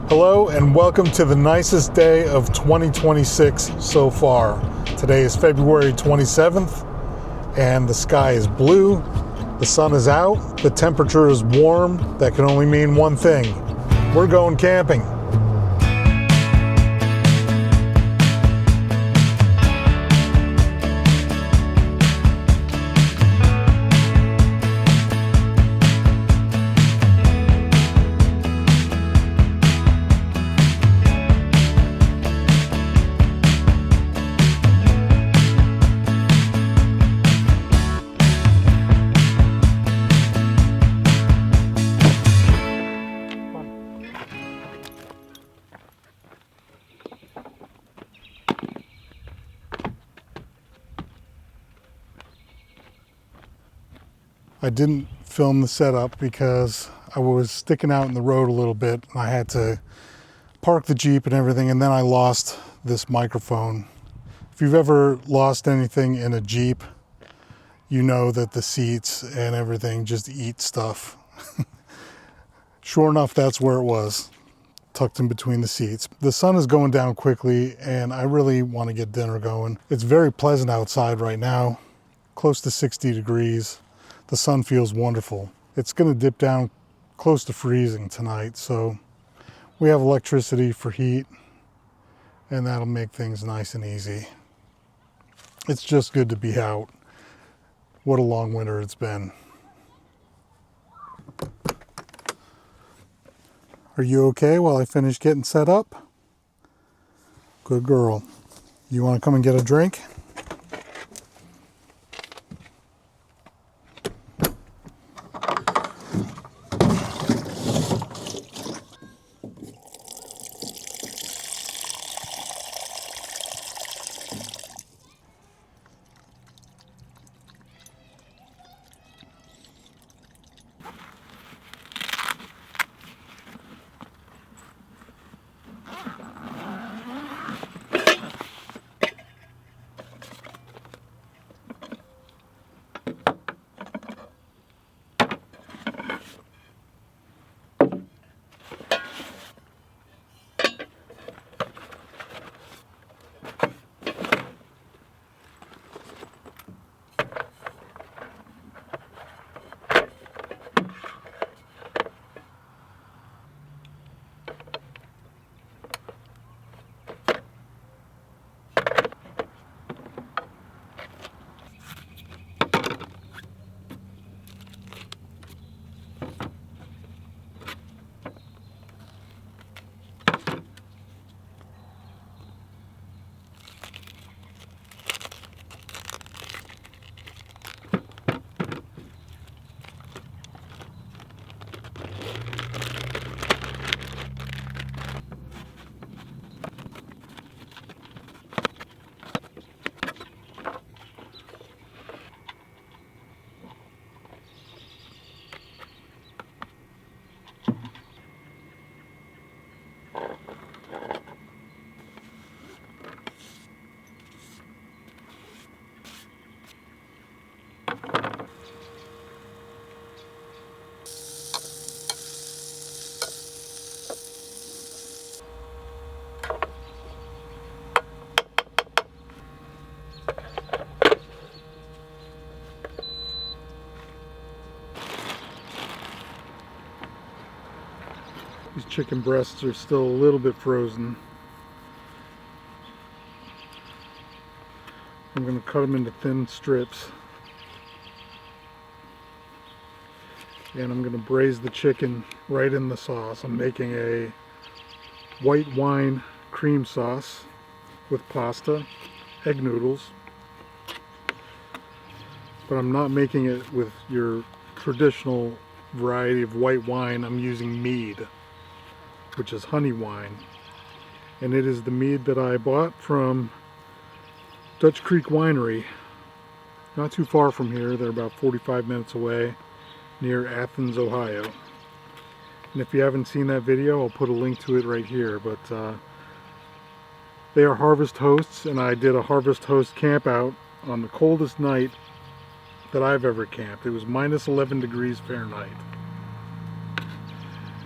Hello and welcome to the nicest day of 2026 so far. Today is February 27th and the sky is blue, the sun is out, the temperature is warm. That can only mean one thing. We're going camping. I didn't film the setup because I was sticking out in the road a little bit. I had to park the Jeep and everything, and then I lost this microphone. If you've ever lost anything in a Jeep, you know that the seats and everything just eat stuff. Sure enough, that's where it was, tucked in between the seats. The sun is going down quickly, and I really want to get dinner going. It's very pleasant outside right now, close to 60 degrees. The sun feels wonderful. It's going to dip down close to freezing tonight, so we have electricity for heat, and that'll make things nice and easy. It's just good to be out. What a long winter it's been. Are you okay while I finish getting set up? Good girl. You want to come and get a drink? These chicken breasts are still a little bit frozen. I'm going to cut them into thin strips. And I'm going to braise the chicken right in the sauce. I'm making a white wine cream sauce with pasta, egg noodles. But I'm not making it with your traditional variety of white wine. I'm using mead, which is honey wine, and it is the mead that I bought from Dutch Creek Winery, not too far from here. They're about 45 minutes away, near Athens, Ohio. And if you haven't seen that video, I'll put a link to it right here. But they are harvest hosts, and I did a harvest host camp out on the coldest night that I've ever camped. It was minus 11 degrees Fahrenheit.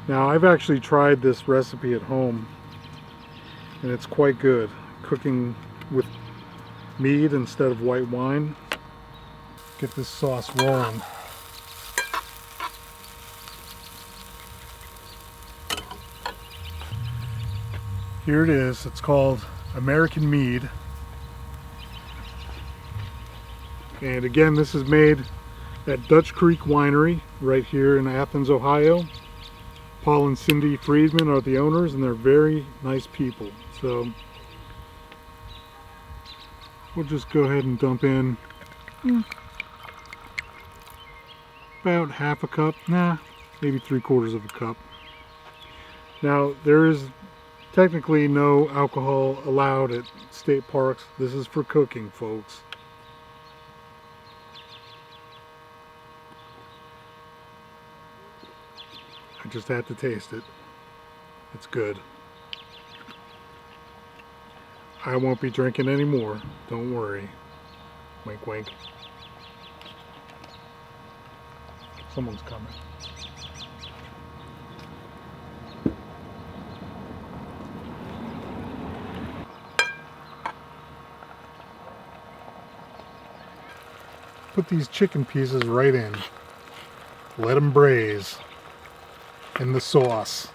Now I've actually tried this recipe at home and it's quite good. Cooking with mead instead of white wine. Get this sauce rolling. Here it is. It's called American Mead. And again, this is made at Dutch Creek Winery right here in Athens, Ohio. Paul and Cindy Friedman are the owners, and they're very nice people. So we'll just go ahead and dump in about half a cup, maybe 3/4 of a cup. Now there is technically no alcohol allowed at state parks. This is for cooking, folks. I just had to taste it. It's good. I won't be drinking anymore. Don't worry. Wink, wink. Someone's coming. Put these chicken pieces right in. Let them braise in the sauce.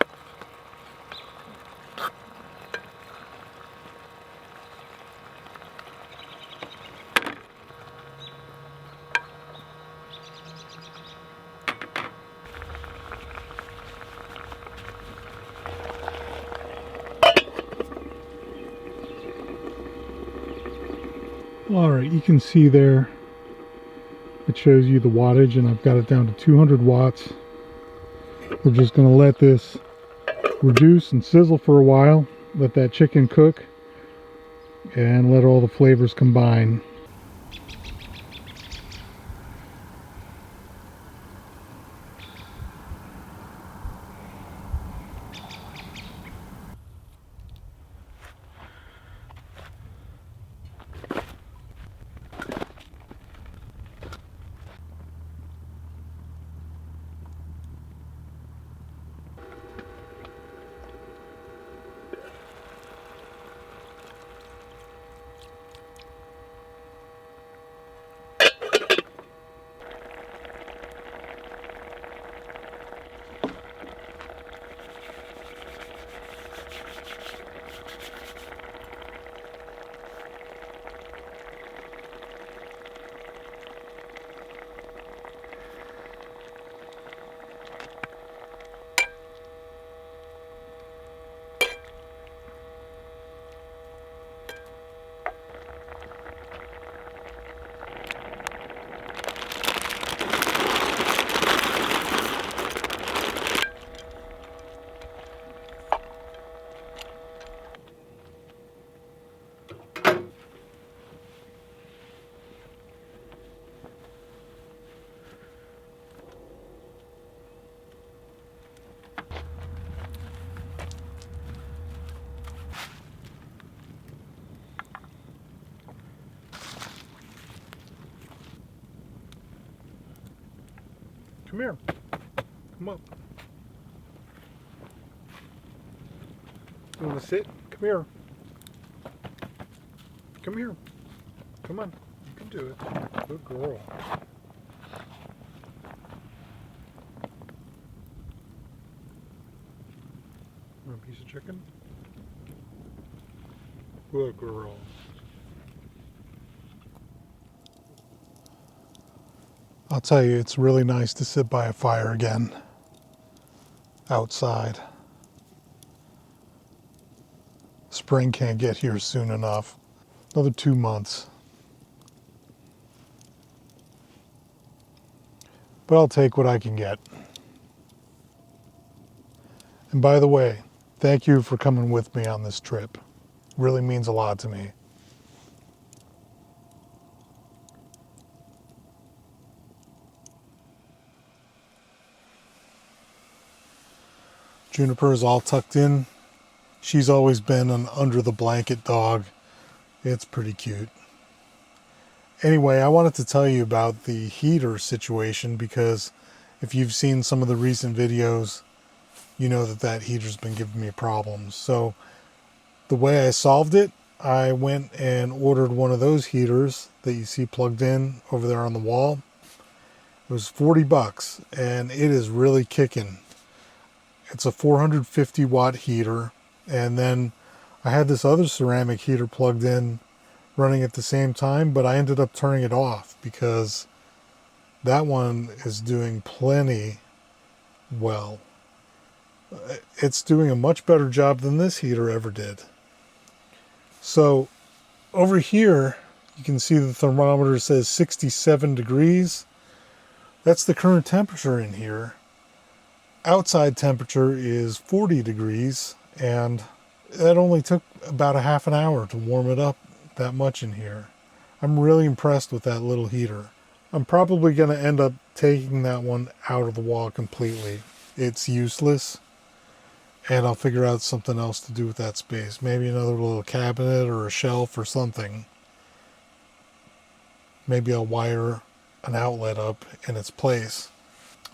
All right, you can see there it shows you the wattage, and I've got it down to 200 watts. We're just going to let this reduce and sizzle for a while, let that chicken cook, and let all the flavors combine. Come here. Come up. You want to sit? Come here. Come here. Come on. You can do it. Good girl. Want a piece of chicken? Good girl. I'll tell you, it's really nice to sit by a fire again, outside. Spring can't get here soon enough. Another 2 months. But I'll take what I can get. And by the way, thank you for coming with me on this trip. It really means a lot to me. Juniper is all tucked in. She's always been an under the blanket dog. It's pretty cute. Anyway, I wanted to tell you about the heater situation because if you've seen some of the recent videos, you know that that heater's been giving me problems. So the way I solved it, I went and ordered one of those heaters that you see plugged in over there on the wall. It was 40 bucks and it is really kicking. It's a 450 watt heater. And then I had this other ceramic heater plugged in running at the same time, but I ended up turning it off because that one is doing plenty well. It's doing a much better job than this heater ever did. So over here, you can see the thermometer says 67 degrees. That's the current temperature in here. Outside temperature is 40 degrees, and that only took about a half an hour to warm it up that much in here. I'm really impressed with that little heater. I'm probably going to end up taking that one out of the wall completely. It's useless, and I'll figure out something else to do with that space. Maybe another little cabinet or a shelf or something. Maybe I'll wire an outlet up in its place.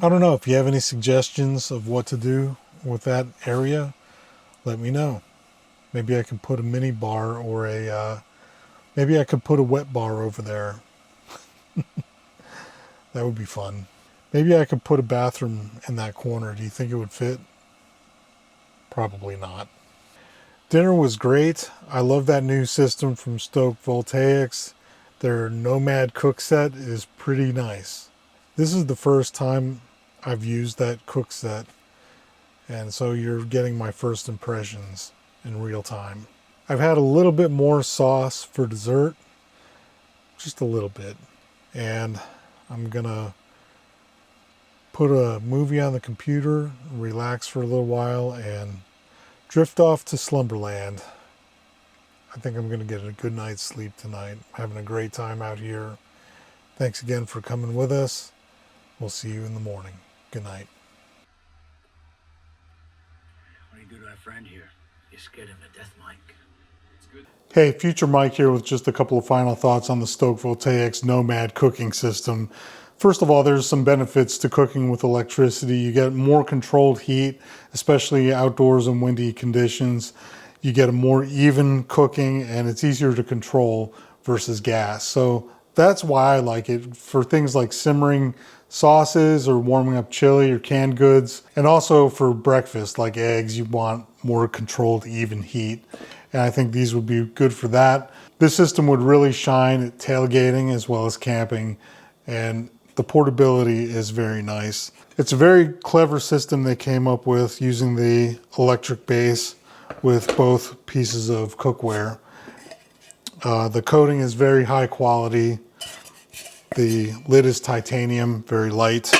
I don't know. If you have any suggestions of what to do with that area, let me know. Maybe I could put a mini bar or maybe I could put a wet bar over there. That would be fun. Maybe I could put a bathroom in that corner. Do you think it would fit? Probably not. Dinner was great. I love that new system from Stoke Voltaics. Their Nomad cook set is pretty nice. This is the first time I've used that cook set, and so you're getting my first impressions in real time. I've had a little bit more sauce for dessert, just a little bit, and I'm gonna put a movie on the computer, relax for a little while, and drift off to slumberland. I think I'm gonna get a good night's sleep tonight. Having a great time out here. Thanks again for coming with us. We'll see you in the morning. Good night. What do you do to our friend here? You scared him to death, Mike. Hey, Future Mike here with just a couple of final thoughts on the Stoke Voltaics Nomad cooking system. First of all, there's some benefits to cooking with electricity. You get more controlled heat, especially outdoors in windy conditions. You get a more even cooking, and it's easier to control versus gas. So that's why I like it for things like simmering sauces or warming up chili or canned goods. And also for breakfast, like eggs, you want more controlled, even heat. And I think these would be good for that. This system would really shine at tailgating as well as camping, and the portability is very nice. It's a very clever system they came up with using the electric base with both pieces of cookware. The coating is very high quality. The lid is titanium, very light.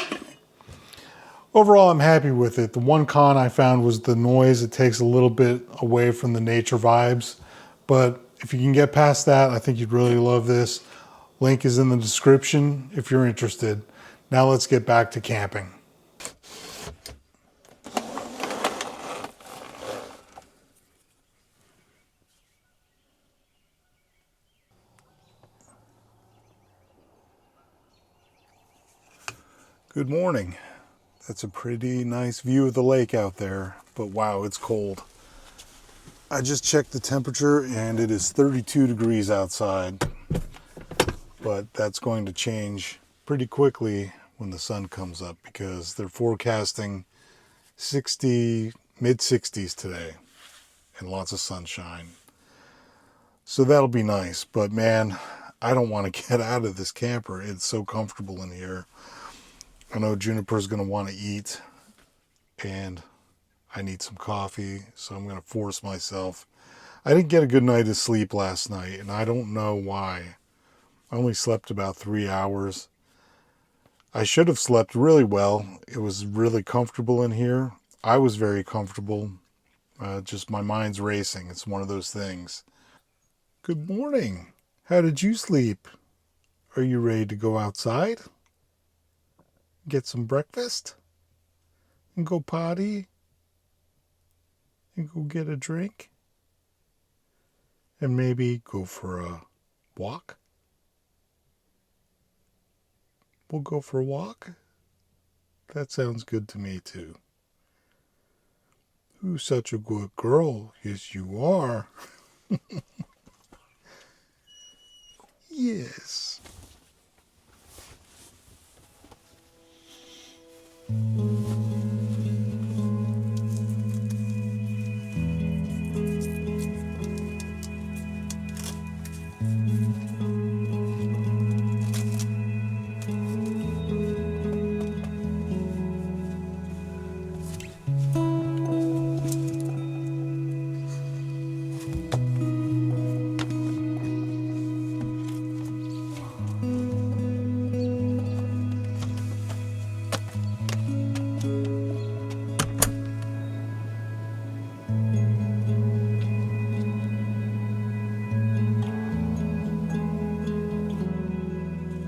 Overall, I'm happy with it. The one con I found was the noise. It takes a little bit away from the nature vibes. But if you can get past that, I think you'd really love this. Link is in the description if you're interested. Now let's get back to camping. Good morning. That's a pretty nice view of the lake out there, but wow, it's cold. I just checked the temperature and it is 32 degrees outside, but that's going to change pretty quickly when the sun comes up because they're forecasting 60, mid 60s today and lots of sunshine. So that'll be nice, but man, I don't want to get out of this camper. It's so comfortable in here. I know Juniper's going to want to eat, and I need some coffee, so I'm going to force myself. I didn't get a good night of sleep last night, and I don't know why. I only slept about 3 hours. I should have slept really well. It was really comfortable in here. I was very comfortable. Just my mind's racing. It's one of those things. Good morning. How did you sleep? Are you ready to go outside? Get some breakfast? And go potty? And go get a drink? And maybe go for a walk? We'll go for a walk? That sounds good to me too. You're such a good girl. Yes, you are. Yes.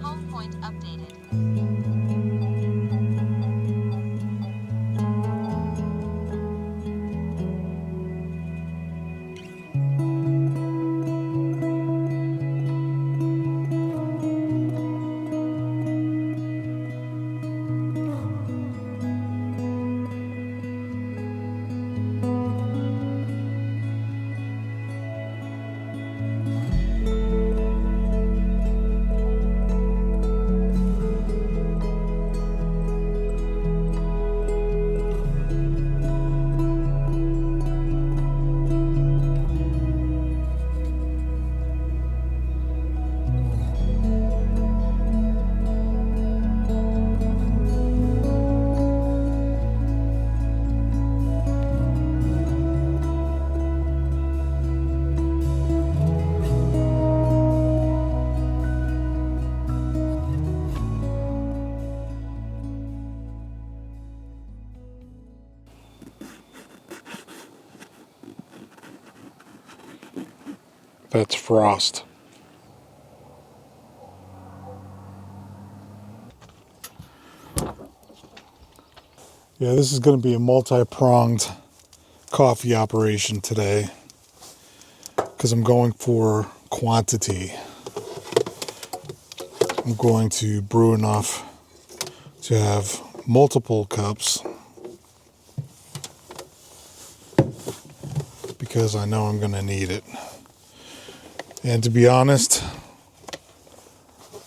Home point updated. That's frost. Yeah, this is going to be a multi-pronged coffee operation today because I'm going for quantity. I'm going to brew enough to have multiple cups because I know I'm going to need it. And to be honest,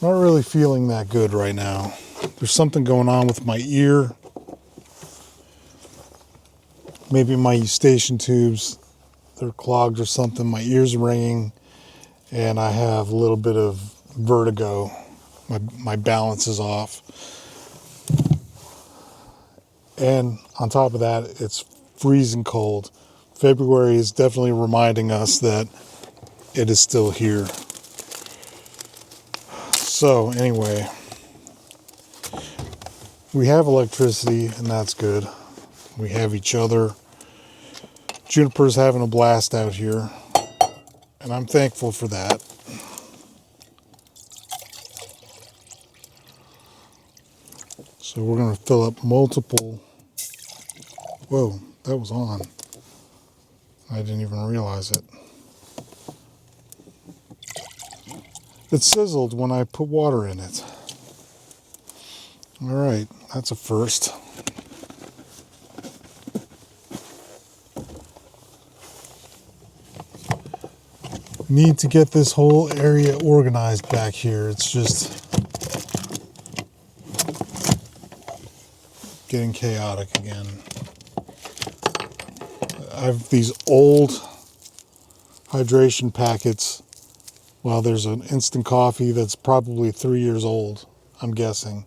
not really feeling that good right now. There's something going on with my ear. Maybe my eustachian tubes, they're clogged or something. My ear's ringing and I have a little bit of vertigo. My balance is off. And on top of that, it's freezing cold. February is definitely reminding us that it is still here. So anyway, we have electricity and that's good. We have each other. Juniper's having a blast out here and I'm thankful for that. So we're going to fill up multiple. Whoa, that was on. I didn't even realize it. It sizzled when I put water in it. All right, that's a first. Need to get this whole area organized back here. It's just getting chaotic again. I have these old hydration packets. Well, there's an instant coffee that's probably 3 years old, I'm guessing,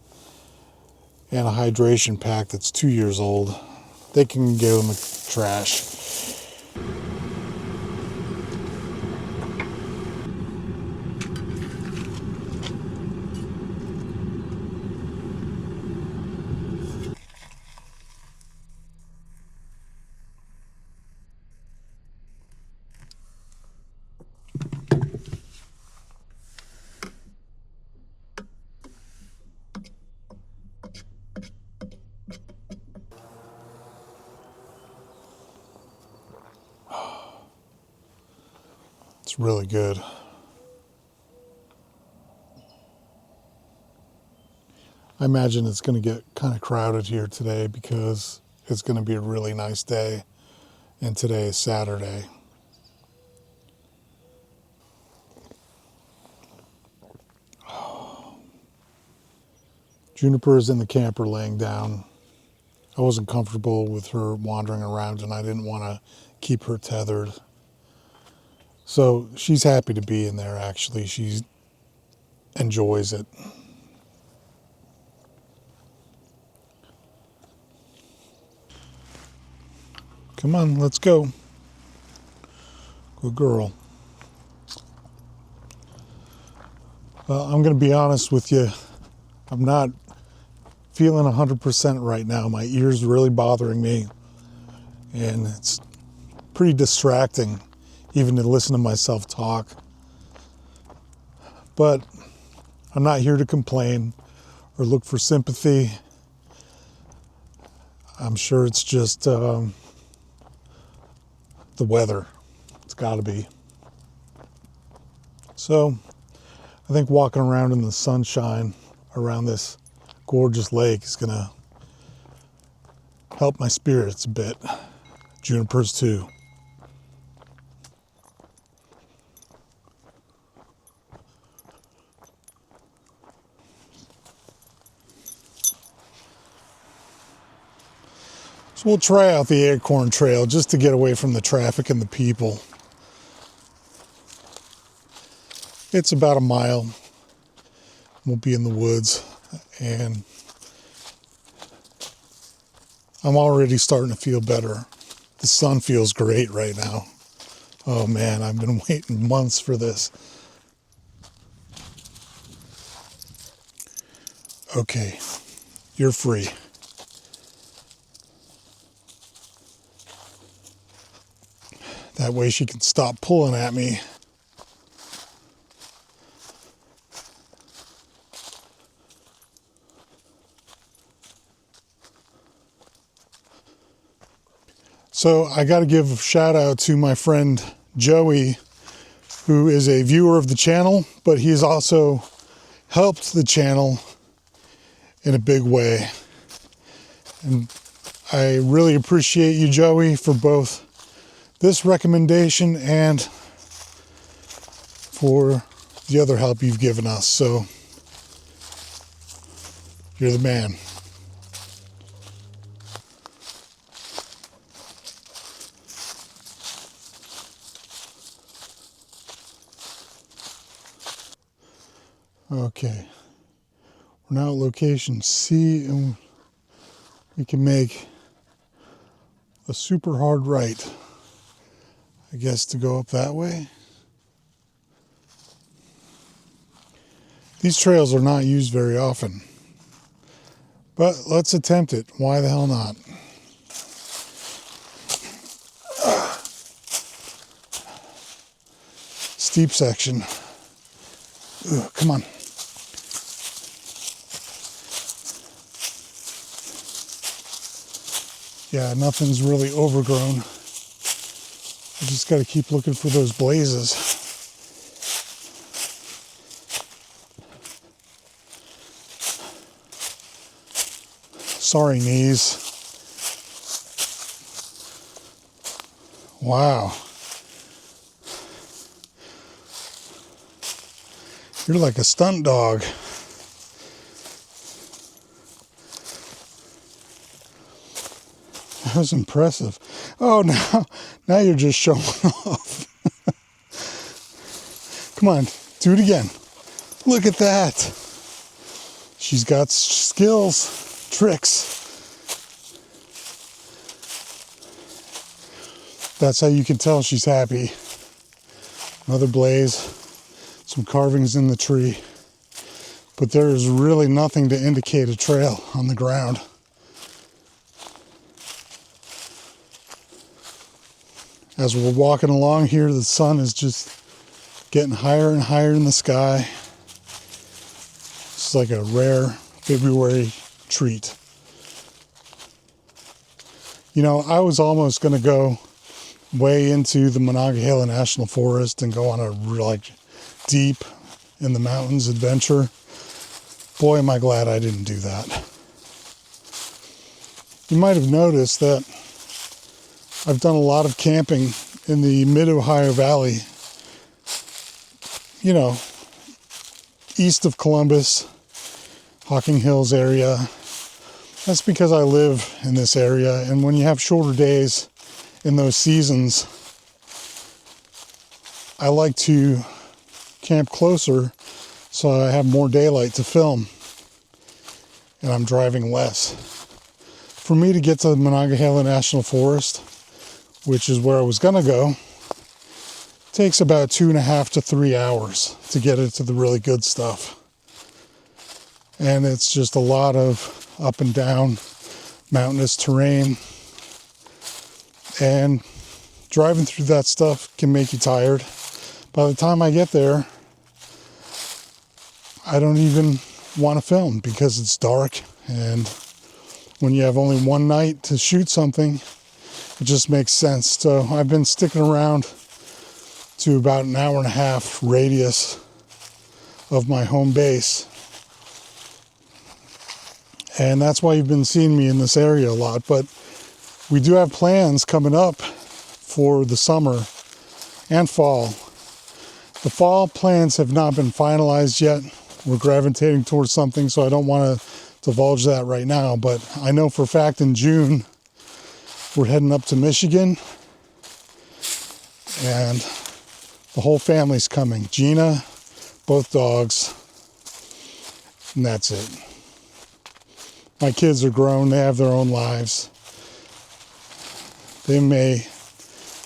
and a hydration pack that's 2 years old. They can go in the trash. It's really good. I imagine it's going to get kind of crowded here today because it's going to be a really nice day. and today is Saturday. Juniper is in the camper laying down. I wasn't comfortable with her wandering around and I didn't want to keep her tethered. So she's happy to be in there actually. She enjoys it. Come on, let's go. Good girl. Well, I'm going to be honest with you. I'm not feeling 100% right now. My ear's really bothering me. And it's pretty distracting even to listen to myself talk. But I'm not here to complain or look for sympathy. I'm sure it's just the weather. It's got to be. So I think walking around in the sunshine around this gorgeous lake is going to help my spirits a bit. Junipers too. So we'll try out the Acorn Trail just to get away from the traffic and the people. It's about a mile. We'll be in the woods and I'm already starting to feel better. The sun feels great right now. Oh man, I've been waiting months for this. Okay, you're free. That way she can stop pulling at me. So I got to give a shout out to my friend Joey, who is a viewer of the channel, but he's also helped the channel in a big way. And I really appreciate you, Joey, for both this recommendation and for the other help you've given us. So you're the man. Okay, we're now at location C and we can make a super hard right, I guess, to go up that way. These trails are not used very often, but let's attempt it. Why the hell not? Steep section. Ugh, come on. Yeah, nothing's really overgrown. I just got to keep looking for those blazes. Sorry, knees. Wow. You're like a stunt dog. That was impressive. Oh, now you're just showing off. Come on, do it again. Look at that. She's got skills, tricks. That's how you can tell she's happy. Another blaze, some carvings in the tree. But there is really nothing to indicate a trail on the ground. As we're walking along here, the sun is just getting higher and higher in the sky. It's like a rare February treat. You know, I was almost going to go way into the Monongahela National Forest and go on a like deep in the mountains adventure. Boy, am I glad I didn't do that. You might have noticed that I've done a lot of camping in the mid-Ohio Valley, you know, east of Columbus, Hocking Hills area. That's because I live in this area, and when you have shorter days in those seasons, I like to camp closer so I have more daylight to film, and I'm driving less. For me to get to the Monongahela National Forest, which is where I was gonna go, takes about 2.5 to 3 hours to get into the really good stuff. And it's just a lot of up and down mountainous terrain. And driving through that stuff can make you tired. By the time I get there, I don't even want to film because it's dark. And when you have only one night to shoot something, it just makes sense. So I've been sticking around to about an 1.5 hour radius of my home base. And that's why you've been seeing me in this area a lot. But we do have plans coming up for the summer and fall. The fall plans have not been finalized yet. We're gravitating towards something, so I don't want to divulge that right now. But I know for a fact in June, we're heading up to Michigan. And the whole family's coming. Gina, both dogs, and that's it. My kids are grown, they have their own lives. They may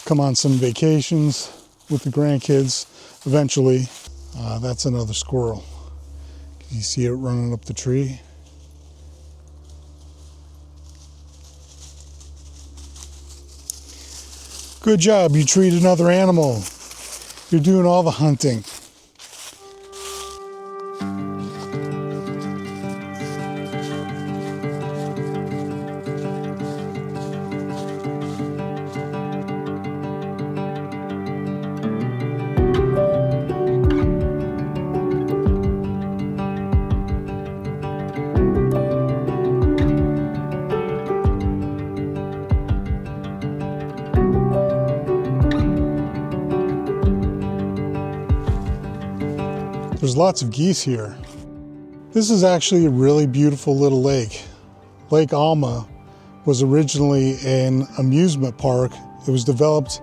come on some vacations with the grandkids eventually. That's another squirrel. Can you see it running up the tree? Good job, you treat another animal. You're doing all the hunting. There's lots of geese here. This is actually a really beautiful little lake. Lake Alma was originally an amusement park. It was developed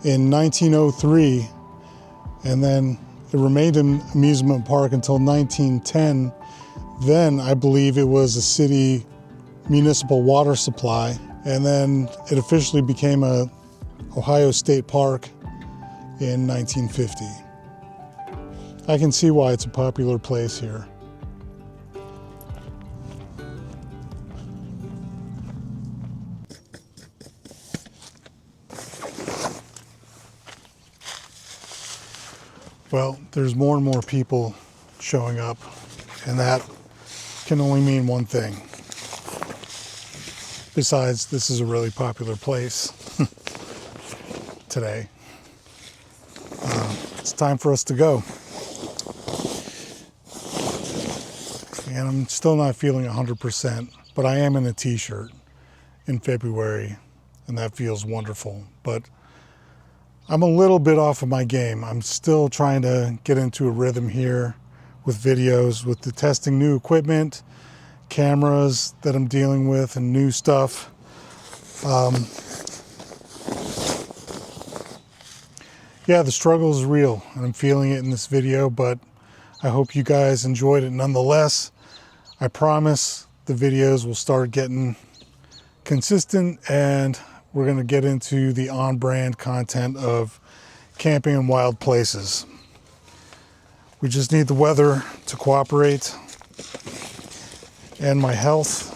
in 1903, and then it remained an amusement park until 1910. Then I believe it was a city municipal water supply, and then it officially became a Ohio State Park in 1950. I can see why it's a popular place here. Well, there's more and more people showing up, and that can only mean one thing. Besides, this is a really popular place today. It's time for us to go. And I'm still not feeling 100%, but I am in a t-shirt in February, and that feels wonderful. But I'm a little bit off of my game. I'm still trying to get into a rhythm here with videos, with the testing new equipment, cameras that I'm dealing with, and new stuff. Yeah, the struggle is real, and I'm feeling it in this video, but I hope you guys enjoyed it nonetheless. I promise the videos will start getting consistent, and we're going to get into the on-brand content of camping in wild places. We just need the weather to cooperate and my health.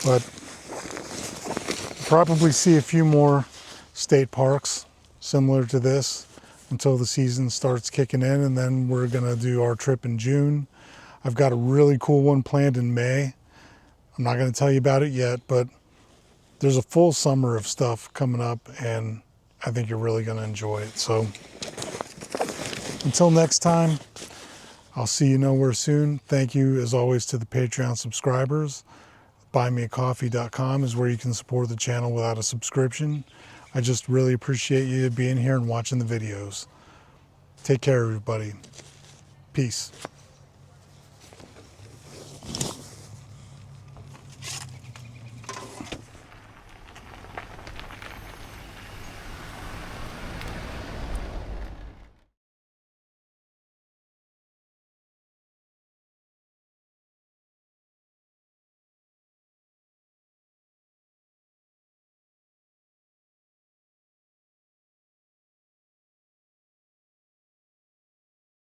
But we'll probably see a few more state parks similar to this until the season starts kicking in, and then we're gonna do our trip in June. I've got a really cool one planned in May. I'm not gonna tell you about it yet, but there's a full summer of stuff coming up, and I think you're really gonna enjoy it. So until next time, I'll see you nowhere soon. Thank you as always to the Patreon subscribers. buymeacoffee.com is where you can support the channel without a subscription. I just really appreciate you being here and watching the videos. Take care, everybody. Peace.